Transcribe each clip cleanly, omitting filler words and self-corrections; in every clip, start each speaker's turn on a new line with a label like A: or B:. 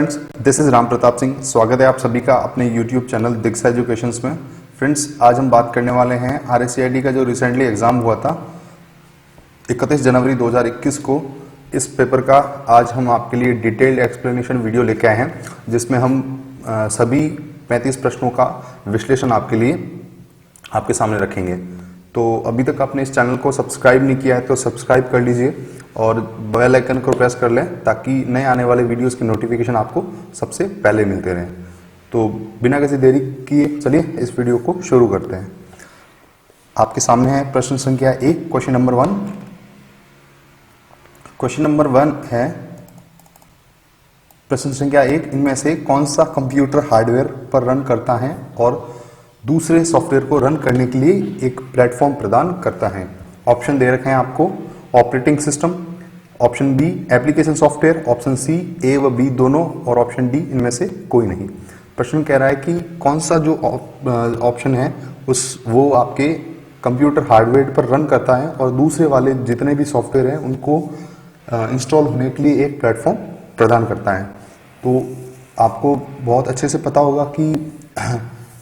A: Friends, this is Ram Pratap Singh. स्वागत है आप सभी का अपने यूट्यूब चैनल दीक्षा एजुकेशंस में। फ्रेंड्स, आज हम बात करने वाले हैं RSCID का जो रिसेंटली एग्ज़ाम हुआ था 31 जनवरी 2021 को। इस पेपर का आज हम आपके लिए डिटेल्ड एक्सप्लेनेशन वीडियो लेके आए हैं, जिसमें हम सभी 35 प्रश्नों का विश्लेषण आपके लिए आपके सामने रखेंगे। तो अभी तक आपने इस चैनल को सब्सक्राइब नहीं किया है तो सब्सक्राइब कर लीजिए और बेल आइकन को प्रेस कर लें ताकि नए आने वाले वीडियोस की नोटिफिकेशन आपको सबसे पहले मिलते रहें। तो बिना किसी देरी किए चलिए इस वीडियो को शुरू करते हैं। आपके सामने है प्रश्न संख्या 1, क्वेश्चन नंबर 1। क्वेश्चन नंबर 1 है प्रश्न संख्या 1, इनमें से कौन सा कंप्यूटर हार्डवेयर पर रन करता है और दूसरे सॉफ्टवेयर को रन करने के लिए एक प्लेटफॉर्म प्रदान करता है। ऑप्शन दे रखे हैं आपको, operating system, option B application software, option C A व बी दोनों, और ऑप्शन डी इनमें से कोई नहीं। प्रश्न कह रहा है कि कौन सा जो ऑप्शन है वो आपके कंप्यूटर हार्डवेयर पर रन करता है और दूसरे वाले जितने भी सॉफ्टवेयर हैं उनको इंस्टॉल होने के लिए एक प्लेटफॉर्म प्रदान करता है। तो आपको बहुत अच्छे से पता होगा कि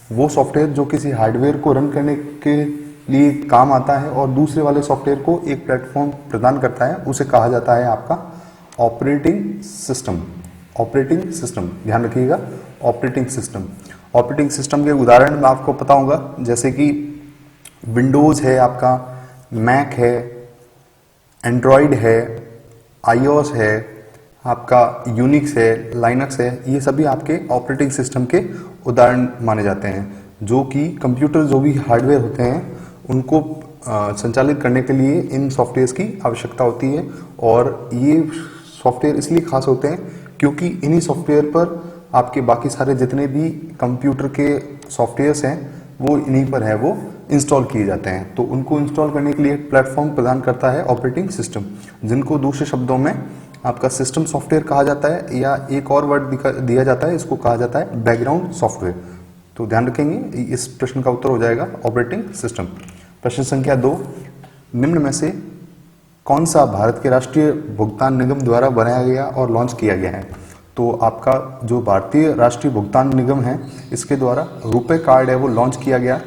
A: वो सॉफ्टवेयर जो किसी हार्डवेयर को रन करने के लिए काम आता है और दूसरे वाले सॉफ्टवेयर को एक प्लेटफॉर्म प्रदान करता है, उसे कहा जाता है आपका ऑपरेटिंग सिस्टम। ऑपरेटिंग सिस्टम, ध्यान रखिएगा, ऑपरेटिंग सिस्टम। ऑपरेटिंग सिस्टम के उदाहरण में आपको पता होगा, जैसे कि विंडोज है, आपका मैक है, एंड्रॉयड है, iOS है, आपका यूनिक्स है, लाइनक्स है। ये सभी आपके ऑपरेटिंग सिस्टम के उदाहरण माने जाते हैं, जो कि कंप्यूटर जो भी हार्डवेयर होते हैं उनको संचालित करने के लिए इन सॉफ्टवेयर्स की आवश्यकता होती है। और ये सॉफ्टवेयर इसलिए खास होते हैं क्योंकि इन्हीं सॉफ्टवेयर पर आपके बाकी सारे जितने भी कंप्यूटर के सॉफ्टवेयर्स हैं वो इन्हीं पर है, वो इंस्टॉल किए जाते हैं। तो उनको इंस्टॉल करने के लिए एक प्लेटफॉर्म प्रदान करता है ऑपरेटिंग सिस्टम, जिनको दूसरे शब्दों में आपका सिस्टम सॉफ्टवेयर कहा जाता है, या एक और वर्ड दिया जाता है, इसको कहा जाता है बैकग्राउंड सॉफ्टवेयर। तो ध्यान रखेंगे, इस प्रश्न का उत्तर हो जाएगा ऑपरेटिंग सिस्टम। प्रश्न संख्या 2, निम्न में से कौन सा भारत के राष्ट्रीय भुगतान निगम द्वारा बनाया गया और लॉन्च किया गया है। तो आपका जो भारतीय राष्ट्रीय भुगतान निगम है, इसके द्वारा रुपए कार्ड है वो लॉन्च किया गया।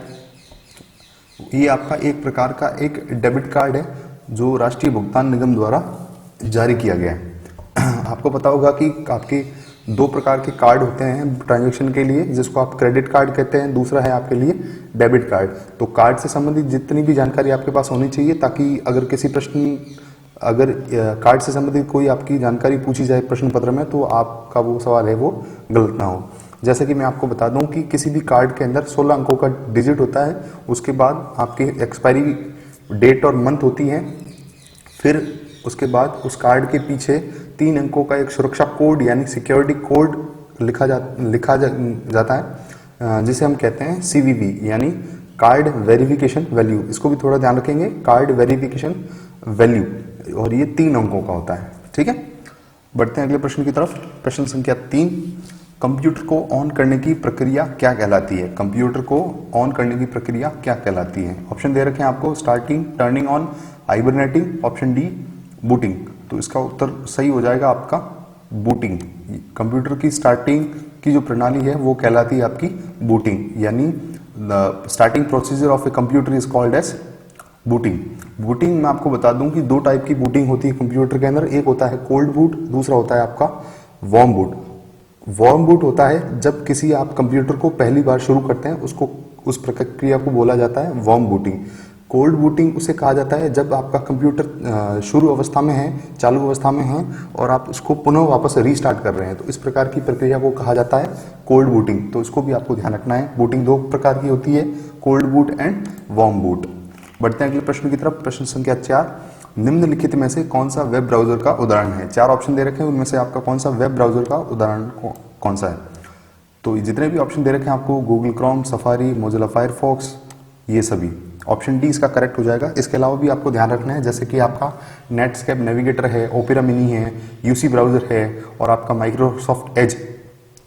A: ये आपका एक प्रकार का एक डेबिट कार्ड है जो राष्ट्रीय भुगतान निगम द्वारा जारी किया गया है। आपको पता होगा कि आपके 2 प्रकार के कार्ड होते हैं ट्रांजैक्शन के लिए, जिसको आप क्रेडिट कार्ड कहते हैं, दूसरा है आपके लिए डेबिट कार्ड। तो कार्ड से संबंधित जितनी भी जानकारी आपके पास होनी चाहिए, ताकि अगर कार्ड से संबंधित कोई आपकी जानकारी पूछी जाए प्रश्न पत्र में तो आपका वो सवाल है वो गलत ना हो। जैसे कि मैं आपको बता दूं कि किसी भी कार्ड के अंदर 16 अंकों का डिजिट होता है, उसके बाद आपकी एक्सपायरी डेट और मंथ होती है, फिर उसके बाद उस कार्ड के पीछे 3 अंकों का एक सुरक्षा कोड यानी सिक्योरिटी कोड लिखा जाता है, जिसे हम कहते हैं CVV यानी कार्ड वेरिफिकेशन वैल्यू। इसको भी थोड़ा ध्यान रखेंगे, कार्ड वेरिफिकेशन वैल्यू, और ये 3 अंकों का होता है। ठीक है, बढ़ते हैं अगले प्रश्न की तरफ। प्रश्न संख्या 3, कंप्यूटर को ऑन करने की प्रक्रिया क्या कहलाती है। कंप्यूटर को ऑन करने की प्रक्रिया क्या कहलाती है। ऑप्शन दे रखे हैं आपको, starting, turning on, hibernating, option D booting. तो इसका उत्तर सही हो जाएगा आपका बूटिंग। कंप्यूटर की स्टार्टिंग की जो प्रणाली है वो कहलाती है आपकी बूटिंग, यानी the starting procedure of a computer is called as booting. Booting मैं आपको बता दूं कि 2 टाइप की बूटिंग होती है कंप्यूटर के अंदर। एक होता है कोल्ड बूट, दूसरा होता है आपका वार्म बूट। वार्म बूट होता है जब किसी आप कंप्यूटर को पहली बार शुरू करते हैं, उसको उस प्रक्रिया को बोला जाता है वार्म बूटिंग। कोल्ड बूटिंग उसे कहा जाता है जब आपका कंप्यूटर शुरू अवस्था में है, चालू अवस्था में है, और आप उसको पुनः वापस रीस्टार्ट कर रहे हैं। तो इस प्रकार की प्रक्रिया को कहा जाता है कोल्ड बूटिंग। तो इसको भी आपको ध्यान रखना है। बूटिंग 2 प्रकार की होती है, cold boot and warm boot. बढ़ते हैं अगले प्रश्न की तरफ। प्रश्न संख्या 4, निम्नलिखित में से कौन सा वेब ब्राउजर का उदाहरण है। 4 ऑप्शन दे रखे हैं, उनमें से आपका कौन सा वेब ब्राउजर का उदाहरण कौन सा है। तो जितने भी ऑप्शन दे रखे हैं आपको, Google Chrome, safari, Mozilla Firefox, ये सभी। ऑप्शन डी इसका करेक्ट हो जाएगा। इसके अलावा भी आपको ध्यान रखना है, जैसे कि आपका नेटस्केप नेविगेटर है, ओपेरा मिनी है, यूसी ब्राउजर है, और आपका माइक्रोसॉफ्ट एज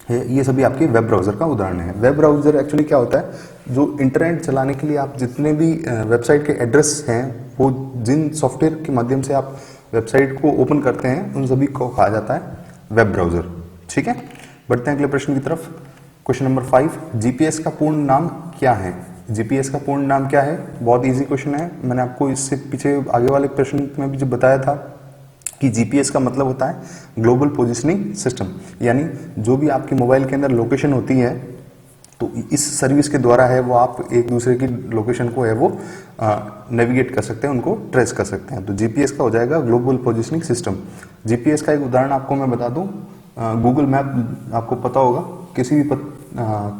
A: है। ये सभी आपके वेब ब्राउजर का उदाहरण है। वेब ब्राउजर एक्चुअली क्या होता है, जो इंटरनेट चलाने के लिए आप जितने भी वेबसाइट के एड्रेस हैं, वो जिन सॉफ्टवेयर के माध्यम से आप वेबसाइट को ओपन करते हैं, उन सभी को कहा जाता है वेब ब्राउजर। ठीक है, बढ़ते हैं अगले प्रश्न की तरफ। क्वेश्चन नंबर 5, जीपीएस का पूर्ण नाम क्या है? जीपीएस का पूर्ण नाम क्या है? बहुत इजी क्वेश्चन है। मैंने आपको इससे पीछे आगे वाले प्रश्न में भी जो बताया था कि जीपीएस का मतलब होता है ग्लोबल पोजिशनिंग सिस्टम, यानी जो भी आपके मोबाइल के अंदर लोकेशन होती है तो इस सर्विस के द्वारा है वो आप एक दूसरे की लोकेशन को है वो नेविगेट कर सकते हैं, उनको ट्रेस कर सकते हैं। तो जीपीएस का हो जाएगा ग्लोबल पोजिशनिंग सिस्टम। जीपीएस का एक उदाहरण आपको मैं बता दूं, गूगल मैप आपको पता होगा, किसी भी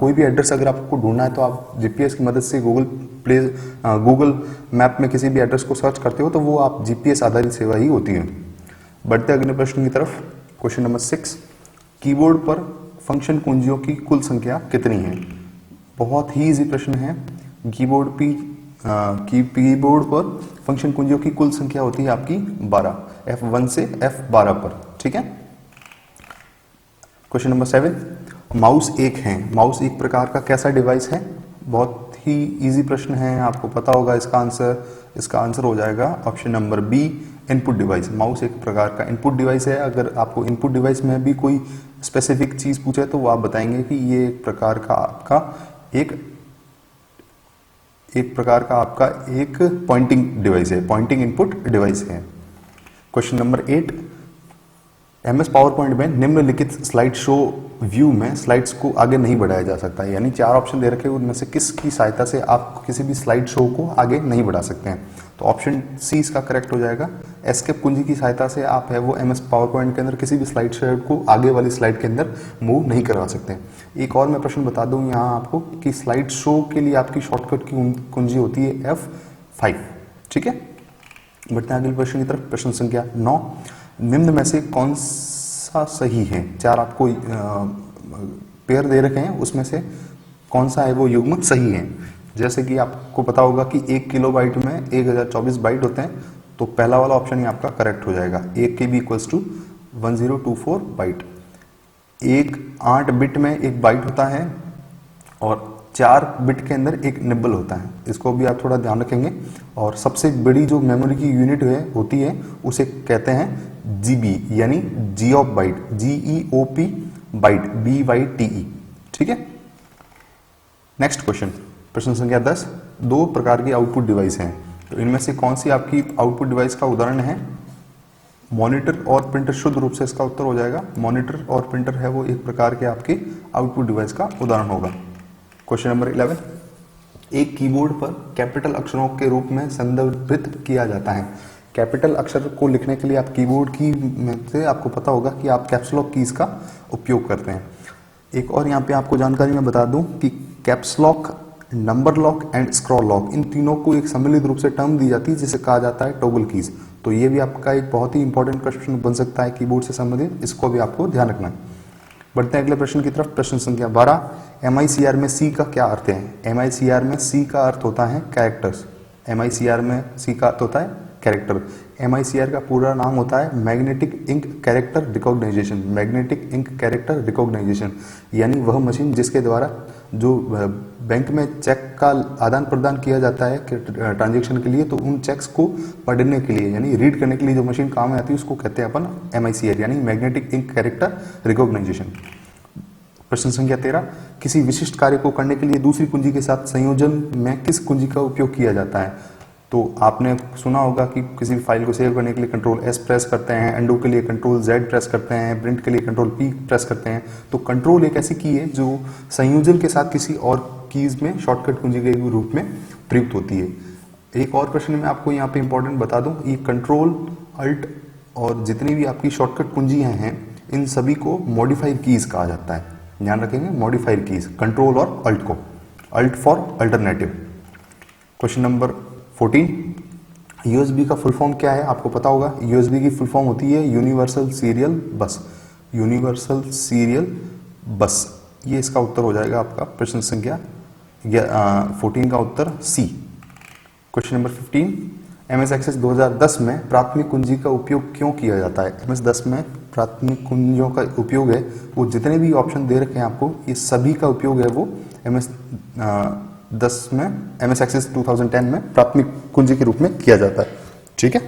A: कोई भी एड्रेस अगर आपको ढूंढना है तो आप जीपीएस की मदद से गूगल मैप में किसी भी एड्रेस को सर्च करते हो तो वो आप जीपीएस आधारित सेवा ही होती है। बढ़ते अगले प्रश्न की तरफ। क्वेश्चन नंबर 6, कीबोर्ड पर फंक्शन कुंजियों की कुल संख्या कितनी है? बहुत ही इजी प्रश्न है। कीबोर्ड पर फंक्शन कुंजियों की कुल संख्या होती है आपकी 12, F1 से F12 पर। ठीक है। क्वेश्चन नंबर 7, माउस एक है, माउस एक प्रकार का कैसा डिवाइस है? बहुत ही इजी प्रश्न है, आपको पता होगा इसका आंसर हो जाएगा option number B, input device. Mouse एक प्रकार का इनपुट डिवाइस है। अगर आपको इनपुट डिवाइस में भी कोई स्पेसिफिक चीज पूछे तो वो आप बताएंगे कि ये एक प्रकार का आपका एक पॉइंटिंग डिवाइस है, पॉइंटिंग इनपुट डिवाइस है। Question number 8, MS power point में निम्नलिखित स्लाइड शो व्यू में स्लाइड्स को आगे नहीं बढ़ाया जा सकता है, यानी 4 ऑप्शन दे रखे हैं, उनमें से किसकी सहायता से आप किसी भी स्लाइड शो को आगे नहीं बढ़ा सकते हैं? तो ऑप्शन सी इसका करेक्ट हो जाएगा। एस्केप कुंजी की सहायता से आप है वो एमएस पावर पॉइंट के अंदर किसी भी स्लाइड शो को आगे वाली स्लाइड के अंदर मूव नहीं करवा सकते। एक और मैं प्रश्न बता दूं यहाँ आपको कि स्लाइड शो के लिए आपकी शॉर्टकट की कुंजी होती है F5। ठीक है। बढ़ते हैं अगले प्रश्न की तरफ। प्रश्न संख्या 9, निम्न में से कौन सा सही है? 4 आपको पेयर दे रखे हैं, उसमें से कौन सा है वो युग्म सही है? जैसे कि आपको पता होगा कि 1 किलोबाइट में 1024 बाइट होते हैं, तो पहला वाला ऑप्शन ही आपका करेक्ट हो जाएगा। 1 KB equals to 1024 byte. 8 bit में एक बाइट होता है और 4 बिट के अंदर एक निब्बल होता है, इसको भी आप थोड़ा ध्यान रखेंगे। और सबसे बड़ी जो मेमोरी की यूनिट होती है उसे कहते हैं जीबी, यानी जीओप बाइट, GEOP बाइट, BYTE। ठीक है। नेक्स्ट क्वेश्चन, प्रश्न संख्या 10, 2 प्रकार की आउटपुट डिवाइस हैं, तो इनमें से कौन सी आपकी आउटपुट डिवाइस का उदाहरण है? मॉनिटर और प्रिंटर। शुद्ध रूप से इसका उत्तर हो जाएगा मॉनिटर और प्रिंटर है वो एक प्रकार के आपके आउटपुट डिवाइस का उदाहरण होगा। क्वेश्चन नंबर 11, एक कीबोर्ड पर कैपिटल अक्षरों के रूप में संदर्भित किया जाता है। कैपिटल अक्षर को लिखने के लिए आप कीबोर्ड की में से आपको पता होगा कि आप कैप्स लॉक कीज का उपयोग करते हैं। एक और यहाँ पे आपको जानकारी मैं बता दूं कि caps lock, number lock and scroll lock, इन तीनों को एक सम्मिलित रूप से टर्म दी जाती है जिसे कहा जाता है टॉगल कीज। तो ये भी आपका एक बहुत ही इंपॉर्टेंट क्वेश्चन बन सकता है कीबोर्ड से संबंधित, इसको भी आपको ध्यान रखना है। बढ़ते हैं अगले प्रश्न की तरफ। प्रश्न संख्या 12, MICR में C का क्या अर्थ है? MICR में C का अर्थ होता है कैरेक्टर्स। MICR में C का अर्थ होता है कैरेक्टर। MICR का पूरा नाम होता है magnetic ink character recognition. Magnetic ink character recognition यानी वह मशीन जिसके द्वारा जो बैंक में चेक का आदान प्रदान किया जाता है ट्रांजैक्शन के लिए, तो उन चेक्स को पढ़ने के लिए यानी रीड करने के लिए जो मशीन काम में आती है उसको कहते हैं अपन MICR, यानी मैग्नेटिक इंक कैरेक्टर रिकॉग्नाइजेशन। प्रश्न संख्या 13, किसी विशिष्ट कार्य को करने के लिए दूसरी कुंजी के साथ संयोजन में किस कुंजी का उपयोग किया जाता है? तो आपने सुना होगा कि किसी फाइल को सेव करने के लिए Ctrl+S प्रेस करते हैं, अंडू के लिए Ctrl+Z प्रेस करते हैं, प्रिंट के लिए Ctrl+P प्रेस करते हैं। तो कंट्रोल एक ऐसी की है जो संयोजन के साथ किसी और कीज में शॉर्टकट कुंजी के रूप में प्रयुक्त होती है। एक और प्रश्न में आपको यहाँ पे इंपॉर्टेंट बता दूं, ये Ctrl, Alt और जितनी भी आपकी शॉर्टकट कुंजियां हैं इन सभी को मॉडिफाइड कीज कहा जाता है। ध्यान रखेंगे, मॉडिफाइड कीज, कंट्रोल और अल्ट को, alt for alternative. Question number 14, USB का फुल फॉर्म क्या है? आपको पता होगा यूएसबी की फुल फॉर्म होती है यूनिवर्सल सीरियल बस। यूनिवर्सल सीरियल बस, ये इसका उत्तर हो जाएगा आपका प्रश्न संख्या 14 का उत्तर सी। क्वेश्चन नंबर 15, MS एक्सेस 2010 में प्राथमिक कुंजी का उपयोग क्यों किया जाता है? MS 10 में प्राथमिक कुंजियों का उपयोग है वो जितने भी ऑप्शन दे रखे हैं आपको, ये सभी का उपयोग है वो MS 10 में, MS एक्सेस 2010 में प्राथमिक कुंजी के रूप में किया जाता है। ठीक है,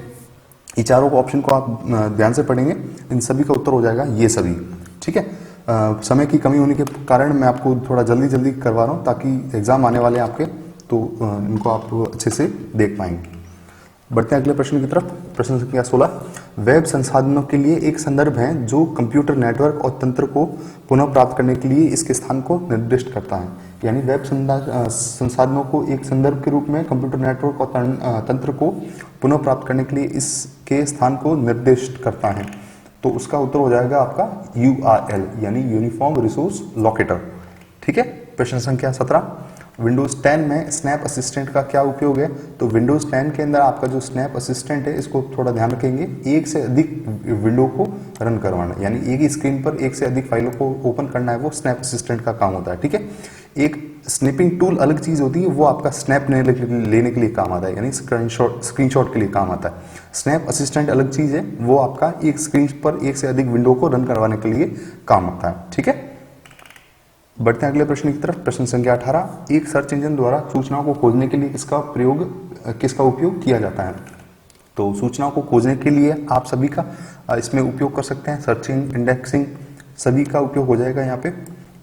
A: ये चारों ऑप्शन को आप ध्यान से पढ़ेंगे, इन सभी का उत्तर हो जाएगा ये सभी। ठीक है, समय की कमी होने के कारण मैं आपको थोड़ा जल्दी जल्दी करवा रहा हूँ ताकि एग्जाम आने वाले हैं आपके, तो इनको आप अच्छे से देख पाएंगे। बढ़ते हैं अगले प्रश्न की तरफ। प्रश्न संख्या 16, वेब संसाधनों के लिए एक संदर्भ है जो कंप्यूटर नेटवर्क और तंत्र को पुनः प्राप्त करने के लिए इसके स्थान को निर्दिष्ट करता है। यानी वेब संसाधनों को एक संदर्भ के रूप में कंप्यूटर नेटवर्क और तंत्र को पुनः प्राप्त करने के लिए इसके स्थान को निर्दिष्ट करता है। तो उसका उत्तर हो जाएगा आपका URL यानी यूनिफॉर्म रिसोर्स लोकेटर। ठीक है। प्रश्न संख्या 17, विंडोज 10 में स्नैप असिस्टेंट का क्या उपयोग है? तो विंडोज 10 के अंदर आपका जो स्नैप असिस्टेंट है, इसको थोड़ा ध्यान रखेंगे, एक से अधिक विंडो को रन करवाना, यानी एक ही स्क्रीन पर एक से अधिक फाइलों को ओपन करना है, वो स्नैप असिस्टेंट का काम होता है। ठीक है। एक स्नैपिंग टूल अलग चीज होती है, वो आपका स्नैप लेने के लिए काम आता है, यानी स्क्रीनशॉट के लिए काम आता है। स्नैप असिस्टेंट अलग चीज है, वो आपका एक स्क्रीन पर एक से अधिक विंडो को रन करवाने के लिए काम आता है। ठीक है। बढ़ते हैं अगले प्रश्न की तरफ। प्रश्न संख्या 18, एक सर्च इंजन द्वारा सूचनाओं को खोजने के लिए किसका उपयोग किया जाता है? तो सूचनाओं को खोजने के लिए आप सभी का इसमें उपयोग कर सकते हैं। सर्चिंग, इंडेक्सिंग सभी का उपयोग हो जाएगा यहाँ पे,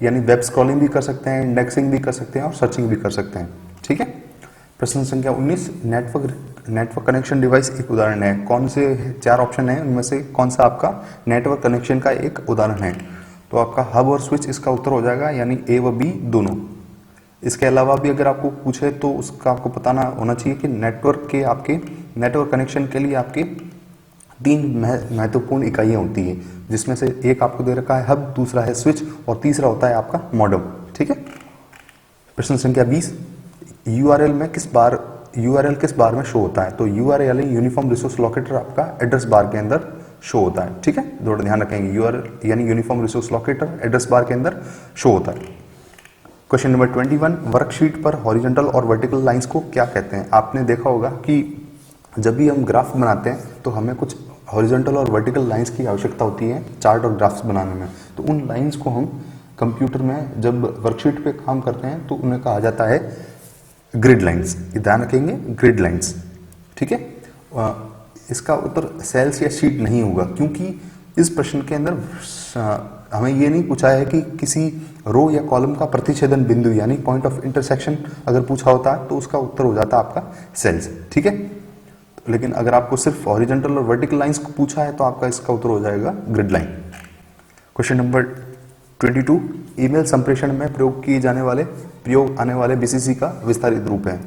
A: यानी वेब स्क्रॉलिंग भी कर सकते हैं, इंडेक्सिंग भी कर सकते हैं और सर्चिंग भी कर सकते हैं। ठीक है। प्रश्न संख्या 19, नेटवर्क कनेक्शन डिवाइस एक उदाहरण है। कौन से 4 ऑप्शन है, उनमें से कौन सा आपका नेटवर्क कनेक्शन का एक उदाहरण है? तो आपका हब और स्विच इसका उत्तर हो जाएगा, यानी A व B दोनों। इसके अलावा भी अगर आपको पूछे तो उसका आपको पता होना चाहिए कि नेटवर्क कनेक्शन के लिए आपके 3 महत्वपूर्ण इकाइयां होती है, जिसमें से एक आपको दे रखा है हब, दूसरा है स्विच और तीसरा होता है आपका मॉडेम। ठीक है। प्रश्न संख्या 20, URL किस बार में शो होता है? तो URL यूनिफॉर्म रिसोर्स लोकेटर आपका एड्रेस बार के अंदर शो होता है। ठीक है। थोड़ा ध्यान रखेंगे, URL यानी uniform resource locator address bar के अंदर शो होता है। क्वेश्चन नंबर 21, वर्कशीट पर हॉरिजॉन्टल और वर्टिकल लाइंस को क्या कहते हैं? आपने देखा होगा कि जब भी हम ग्राफ बनाते हैं तो हमें कुछ हॉरिजॉन्टल और वर्टिकल लाइंस की आवश्यकता होती है चार्ट और ग्राफ्स बनाने में। तो उन लाइंस को हम कंप्यूटर में जब वर्कशीट पे काम करते हैं तो उन्हें कहा जाता है ग्रिड लाइंस। ध्यान रखेंगे, ग्रिड लाइंस। ठीक है। इसका उत्तर सेल्स या शीट नहीं होगा, क्योंकि इस प्रश्न के अंदर हमें ये नहीं पूछा है कि किसी रो या कॉलम का प्रतिच्छेदन बिंदु यानी पॉइंट ऑफ इंटरसेक्शन अगर पूछा होता तो उसका उत्तर हो जाता आपका सेल्स। ठीक है। लेकिन अगर आपको सिर्फ हॉरिजॉन्टल और वर्टिकल लाइंस को पूछा है तो आपका इसका उत्तर हो जाएगा grid line. Question number 22, email संप्रेषण में प्रयोग आने वाले BCC का विस्तारित रूप है।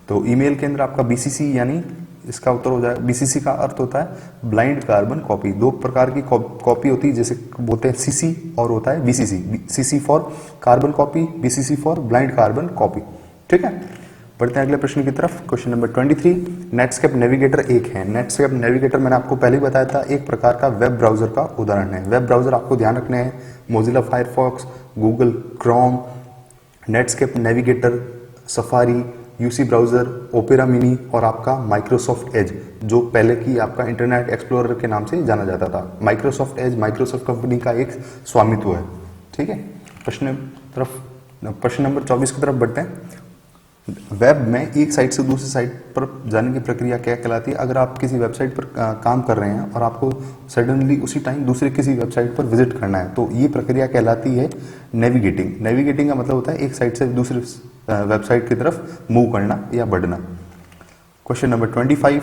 A: तो ईमेल के अंदर आपका BCC यानी इसका उत्तर हो जाएगा, BCC का अर्थ होता है ब्लाइंड कार्बन कॉपी। 2 प्रकार की कॉपी होती है, जैसे बोलते हैं CC और होता है BCC। CC for carbon copy, BCC for blind carbon copy. ठीक है। बढ़ते हैं अगले प्रश्न की तरफ। क्वेश्चन नंबर 23, नेटस्केप नेविगेटर एक है। नेटस्केप नेविगेटर मैंने आपको पहले ही बताया था, एक प्रकार का वेब ब्राउजर का उदाहरण है। वेब ब्राउजर आपको ध्यान रखने हैं, Mozilla Firefox, Google Chrome, Netscape navigator, safari, UC browser, opera mini और आपका माइक्रोसॉफ्ट एज, जो पहले की आपका इंटरनेट एक्सप्लोरर के नाम से जाना जाता था। माइक्रोसॉफ्ट एज माइक्रोसॉफ्ट कंपनी का एक स्वामित्व है। ठीक है। प्रश्न नंबर 24 की तरफ बढ़ते हैं। वेब में एक साइट से दूसरी साइट पर जाने की प्रक्रिया क्या कहलाती है? अगर आप किसी वेबसाइट पर काम कर रहे हैं और आपको सडनली उसी टाइम दूसरे किसी वेबसाइट पर विजिट करना है, तो ये प्रक्रिया कहलाती है नेविगेटिंग। नेविगेटिंग का मतलब होता है एक साइट से दूसरी वेबसाइट की तरफ मूव करना या बढ़ना। क्वेश्चन नंबर 25,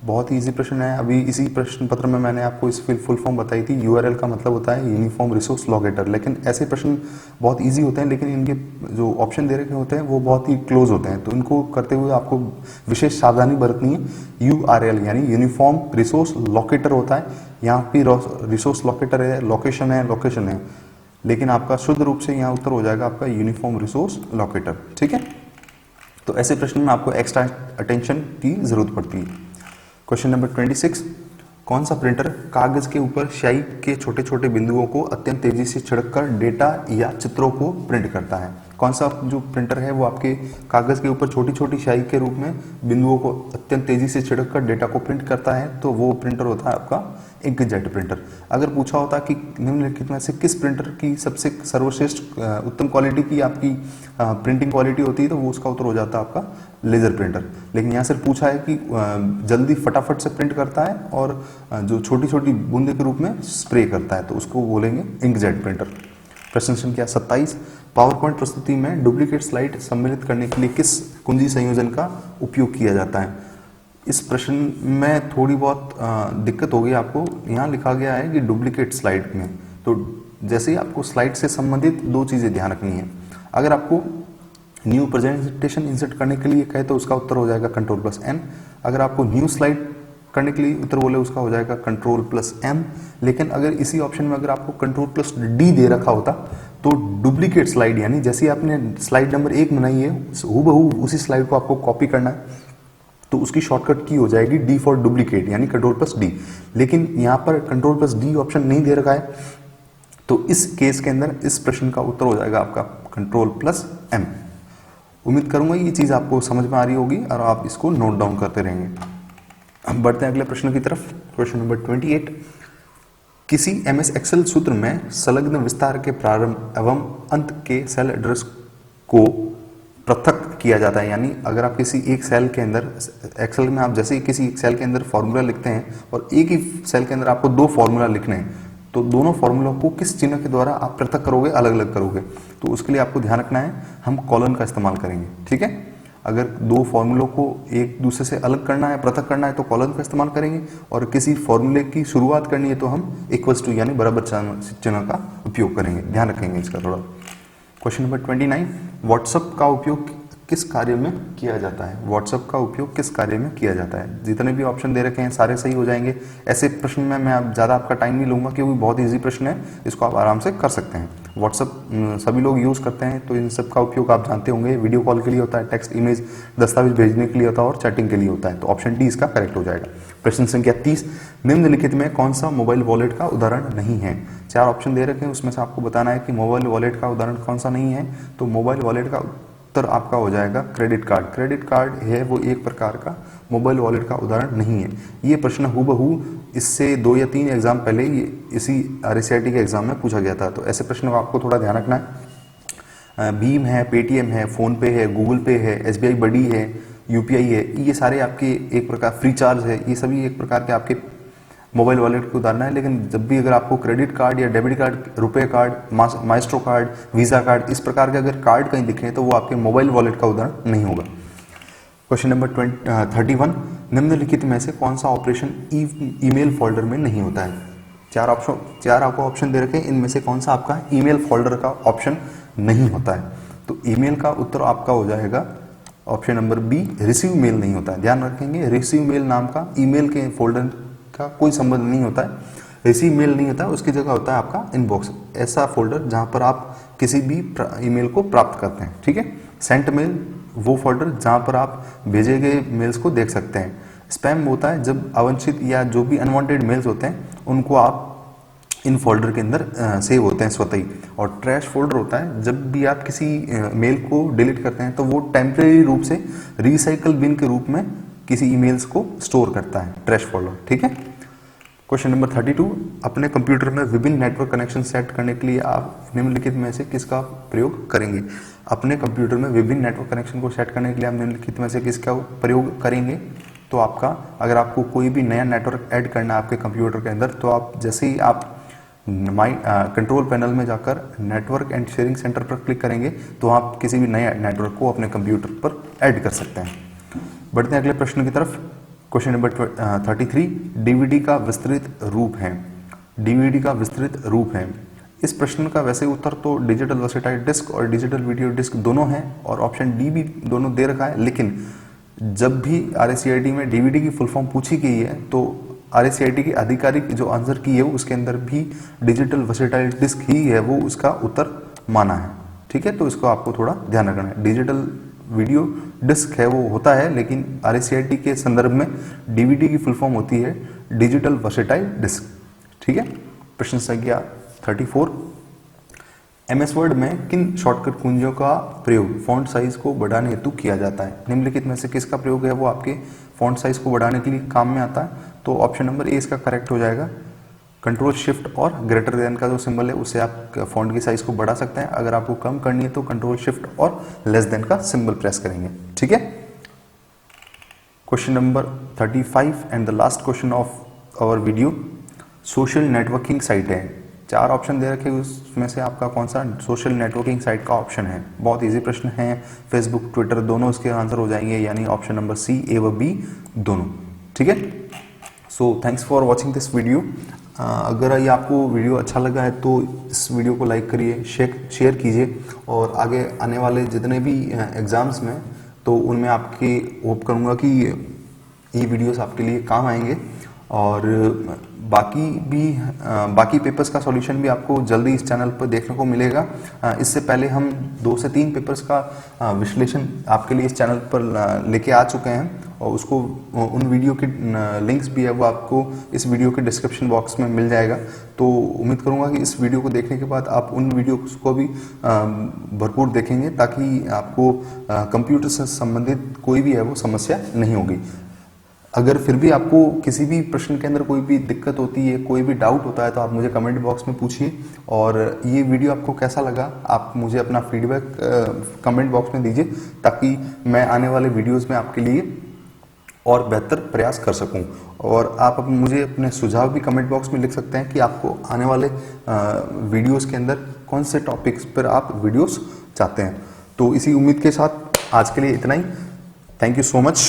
A: बहुत ही इजी प्रश्न है। अभी इसी प्रश्न पत्र में मैंने आपको इसकी फुल फॉर्म बताई थी। URL का मतलब होता है यूनिफॉर्म रिसोर्स लोकेटर। लेकिन ऐसे प्रश्न बहुत इजी होते हैं, लेकिन इनके जो ऑप्शन दे रखे होते हैं वो बहुत ही क्लोज होते हैं, तो इनको करते हुए आपको विशेष सावधानी बरतनी है। URL यानी यूनिफॉर्म रिसोर्स लोकेटर होता है। यहाँ पे रिसोर्स लोकेटर है, लोकेशन है, लेकिन आपका शुद्ध रूप से यहाँ उत्तर हो जाएगा आपका यूनिफॉर्म रिसोर्स लोकेटर। ठीक है। तो ऐसे प्रश्न में आपको एक्स्ट्रा अटेंशन की जरूरत पड़ती है। क्वेश्चन नंबर 26, कौन सा प्रिंटर कागज के ऊपर स्याही के छोटे छोटे बिंदुओं को अत्यंत तेजी से छिड़ककर डेटा या चित्रों को प्रिंट करता है? कौन सा जो प्रिंटर है वो आपके कागज के ऊपर छोटी छोटी स्याही के रूप में बिंदुओं को अत्यंत तेजी से छिड़ककर डेटा को प्रिंट करता है? तो वो प्रिंटर होता है आपका इंकजेट प्रिंटर। अगर पूछा होता कि निम्नलिखित में से किस प्रिंटर की सबसे सर्वश्रेष्ठ उत्तम क्वालिटी की आपकी प्रिंटिंग क्वालिटी होती है, तो वो उसका उत्तर हो जाता है आपका लेजर प्रिंटर। लेकिन यहाँ से पूछा है कि जल्दी फटाफट से प्रिंट करता है और जो छोटी छोटी बूंदे के रूप में स्प्रे करता है, तो उसको बोलेंगे इंकजेट प्रिंटर। प्रश्न संख्या 27, पावर पॉइंट प्रस्तुति में डुप्लीकेट स्लाइड सम्मिलित करने के लिए किस कुंजी संयोजन का उपयोग किया जाता है? इस प्रश्न में थोड़ी बहुत दिक्कत होगी आपको। यहाँ लिखा गया है कि डुप्लीकेट स्लाइड में, तो जैसे ही आपको स्लाइड से संबंधित दो चीजें ध्यान रखनी है। अगर आपको न्यू प्रेजेंटेशन इंसर्ट करने के लिए कहे तो उसका उत्तर हो जाएगा Ctrl+N। अगर आपको न्यू स्लाइड करने के लिए उत्तर बोले उसका हो जाएगा Ctrl+M। लेकिन अगर इसी ऑप्शन में अगर आपको Ctrl+D दे रखा होता तो डुप्लीकेट स्लाइड, यानी जैसे आपने स्लाइड नंबर 1 बनाई है हूबहू उसी स्लाइड को आपको कॉपी करना है तो उसकी शॉर्टकट की हो जाएगी D फॉर डुप्लीकेट, यानी Ctrl+D। लेकिन यहाँ पर Ctrl+D ऑप्शन नहीं दे रखा है, तो इस केस के अंदर इस प्रश्न का उत्तर हो जाएगा आपका Ctrl+M। उम्मीद करूंगा ये चीज आपको समझ में आ रही होगी और आप इसको नोट डाउन करते रहेंगे। अब बढ़ते हैं अगले प्रश्न की तरफ। क्वेश्चन नंबर 28, किसी MS एक्सेल सूत्र में संलग्न विस्तार के प्रारंभ एवं अंत के सेल एड्रेस को पृथक किया जाता है। यानी अगर आप किसी एक सेल के अंदर, एक्सेल में आप जैसे किसी एक सेल के अंदर फॉर्मूला लिखते हैं और एक ही सेल के अंदर आपको दो फॉर्मूला लिखने हैं, तो दोनों फॉर्मूला को किस चिन्ह के द्वारा आप पृथक करोगे, अलग अलग करोगे? तो उसके लिए आपको ध्यान रखना है, हम कॉलन का इस्तेमाल करेंगे। ठीक है, अगर दो फॉर्मूलों को एक दूसरे से अलग करना है, पृथक करना है, तो कॉलन का इस्तेमाल करेंगे, और किसी फॉर्मूले की शुरुआत करनी है तो हम इक्वल्स टू यानी बराबर चिन्ह का उपयोग करेंगे। ध्यान रखेंगे इसका थोड़ा। क्वेश्चन नंबर 29, व्हाट्सएप का उपयोग किस कार्य में किया जाता है? व्हाट्सएप का उपयोग किस कार्य में किया जाता है? जितने भी ऑप्शन दे रखे हैं सारे सही हो जाएंगे। ऐसे प्रश्न में मैं अब ज़्यादा आपका टाइम नहीं लूंगा क्योंकि बहुत इजी प्रश्न है, इसको आप आराम से कर सकते हैं। व्हाट्सएप सभी लोग यूज़ करते हैं, तो इन सब का उपयोग आप जानते होंगे। वीडियो कॉल के लिए होता है, टेक्स्ट, इमेज, दस्तावेज भेजने के लिए होता है और चैटिंग के लिए होता है। तो ऑप्शन डी इसका करेक्ट हो जाएगा। प्रश्न संख्या 30, निम्नलिखित में कौन सा मोबाइल वॉलेट का उदाहरण नहीं है? चार ऑप्शन दे रखे हैं, उसमें से आपको बताना है कि मोबाइल वॉलेट का उदाहरण कौन सा नहीं है। तो मोबाइल वॉलेट का उत्तर आपका हो जाएगा क्रेडिट कार्ड। क्रेडिट कार्ड है वो एक प्रकार का मोबाइल वॉलेट का उदाहरण नहीं है। ये प्रश्न हूबहू इससे 2 या 3 एग्जाम पहले ये इसी RSCIT के एग्जाम में पूछा गया था। तो ऐसे प्रश्नों का आपको थोड़ा ध्यान रखना है। भीम है, पेटीएम है, फोन पे है, गूगल पे है, SBI बडी है, UPI है, ये सारे आपके एक प्रकार, फ्री चार्ज है, ये सभी एक प्रकार के आपके मोबाइल वॉलेट के उदाहरण है। लेकिन जब भी अगर आपको क्रेडिट कार्ड या डेबिट कार्ड, रुपए card, maestro card, visa card, इस प्रकार के अगर कार्ड कहीं दिखे तो वो आपके मोबाइल वॉलेट का उदाहरण नहीं होगा। क्वेश्चन नंबर 31, निम्नलिखित में से कौन सा ऑपरेशन ईमेल फोल्डर में नहीं होता है? चार आपको ऑप्शन दे रखे हैं, इनमें से कौन सा आपका ईमेल फोल्डर का ऑप्शन नहीं होता है? तो ईमेल का उत्तर आपका हो जाएगा option number B, receive mail नहीं होता है। ध्यान रखेंगे, रिसीव मेल नाम का ईमेल के फोल्डर का कोई संबंध नहीं होता है। रिसीव मेल नहीं होता है, उसकी जगह होता है आपका इनबॉक्स, ऐसा फोल्डर जहां पर आप किसी भी ईमेल को प्राप्त करते हैं। ठीक है, सेंट मेल वो फोल्डर जहां पर आप भेजे गए मेल्स को देख सकते हैं। स्पैम होता है जब अवांछित या जो भी अनवांटेड मेल्स होते हैं उनको आप इन फोल्डर के अंदर सेव होते हैं स्वतः ही। और ट्रैश फोल्डर होता है जब भी आप किसी मेल को डिलीट करते हैं तो वो टेम्परेरी रूप से रिसाइकल बिन के रूप में किसी ईमेल्स को स्टोर करता है, ट्रैश फोल्डर। ठीक है। क्वेश्चन नंबर 32, अपने कंप्यूटर में विभिन्न नेटवर्क कनेक्शन सेट करने के लिए आप निम्नलिखित में से किसका प्रयोग करेंगे? अपने कंप्यूटर में विभिन्न नेटवर्क कनेक्शन को सेट करने के लिए आप निम्नलिखित में से किसका प्रयोग करेंगे? तो आपका, अगर आपको कोई भी नया नेटवर्क ऐड करना है आपके कंप्यूटर के अंदर, तो आप जैसे ही आप कंट्रोल पैनल में जाकर नेटवर्क एंड शेयरिंग सेंटर पर क्लिक करेंगे तो आप किसी भी नए नेटवर्क को अपने कंप्यूटर पर ऐड कर सकते हैं। बढ़ते हैं अगले प्रश्न की तरफ। क्वेश्चन नंबर 33, डीवीडी का विस्तृत रूप है। डीवीडी का विस्तृत रूप है। इस प्रश्न का वैसे उत्तर तो डिजिटल वर्सेटाइल डिस्क और डिजिटल वीडियो डिस्क दोनों हैं और ऑप्शन डी भी दोनों दे रखा है। लेकिन जब भी RSCIT में डीवीडी की फुल फॉर्म पूछी गई है तो RSCIT की आधिकारिक जो आंसर की है उसके अंदर भी डिजिटल वर्सेटाइल डिस्क ही है वो उसका उत्तर माना है। ठीक है, तो इसको आपको थोड़ा ध्यान रखना है। डिजिटल वीडियो डिस्क है वो होता है, लेकिन RSCIT के संदर्भ में डीवीडी की फुल फॉर्म होती है डिजिटल वर्सेटाइल डिस्क। ठीक है। प्रश्न संख्या 34, MS वर्ड में किन शॉर्टकट कुंजियों का प्रयोग फॉन्ट साइज को बढ़ाने हेतु किया जाता है? निम्नलिखित में से किसका प्रयोग है वो आपके फॉन्ट साइज को बढ़ाने के लिए काम में आता है? तो ऑप्शन नंबर ए इसका करेक्ट हो जाएगा। कंट्रोल शिफ्ट और ग्रेटर देन का जो सिंबल है उससे आप फॉन्ट की साइज को बढ़ा सकते हैं। अगर आपको कम करनी है तो कंट्रोल शिफ्ट और लेस देन का सिंबल प्रेस करेंगे। ठीक है। Question number 35 and the last question of our video, social networking site है। 4 ऑप्शन दे रखे, उसमें से आपका कौन सा सोशल नेटवर्किंग साइट का ऑप्शन है। बहुत इजी प्रश्न है, फेसबुक ट्विटर दोनों इसके आंसर हो जाएंगे, यानी ऑप्शन नंबर सी, ए व बी दोनों। ठीक है, so thanks for watching this video. अगर ये आपको वीडियो अच्छा लगा है तो इस वीडियो को लाइक करिए, शेयर कीजिए, और आगे आने वाले जितने भी एग्ज़ाम्स में तो उनमें आपकी होप करूँगा कि ये वीडियोस आपके लिए काम आएंगे। और बाकी पेपर्स का सॉल्यूशन भी आपको जल्दी इस चैनल पर देखने को मिलेगा। इससे पहले हम 2 से 3 पेपर्स का विश्लेषण आपके लिए इस चैनल पर लेके आ चुके हैं, और उसको उन वीडियो के लिंक्स भी है वो आपको इस वीडियो के डिस्क्रिप्शन बॉक्स में मिल जाएगा। तो उम्मीद करूंगा कि इस वीडियो को देखने के बाद आप उन वीडियोस को भी भरपूर देखेंगे, ताकि आपको कंप्यूटर से संबंधित कोई भी है वो समस्या नहीं होगी। अगर फिर भी आपको किसी भी प्रश्न के अंदर कोई भी दिक्कत होती है, कोई भी डाउट होता है, तो आप मुझे कमेंट बॉक्स में पूछिए। और ये वीडियो आपको कैसा लगा आप मुझे अपना फीडबैक कमेंट बॉक्स में दीजिए, ताकि मैं आने वाले वीडियोस में आपके लिए और बेहतर प्रयास कर सकूं। और आप मुझे अपने सुझाव भी कमेंट बॉक्स में लिख सकते हैं कि आपको आने वाले वीडियोस के अंदर कौन से टॉपिक्स पर आप वीडियोस चाहते हैं। तो इसी उम्मीद के साथ आज के लिए इतना ही। Thank you so much.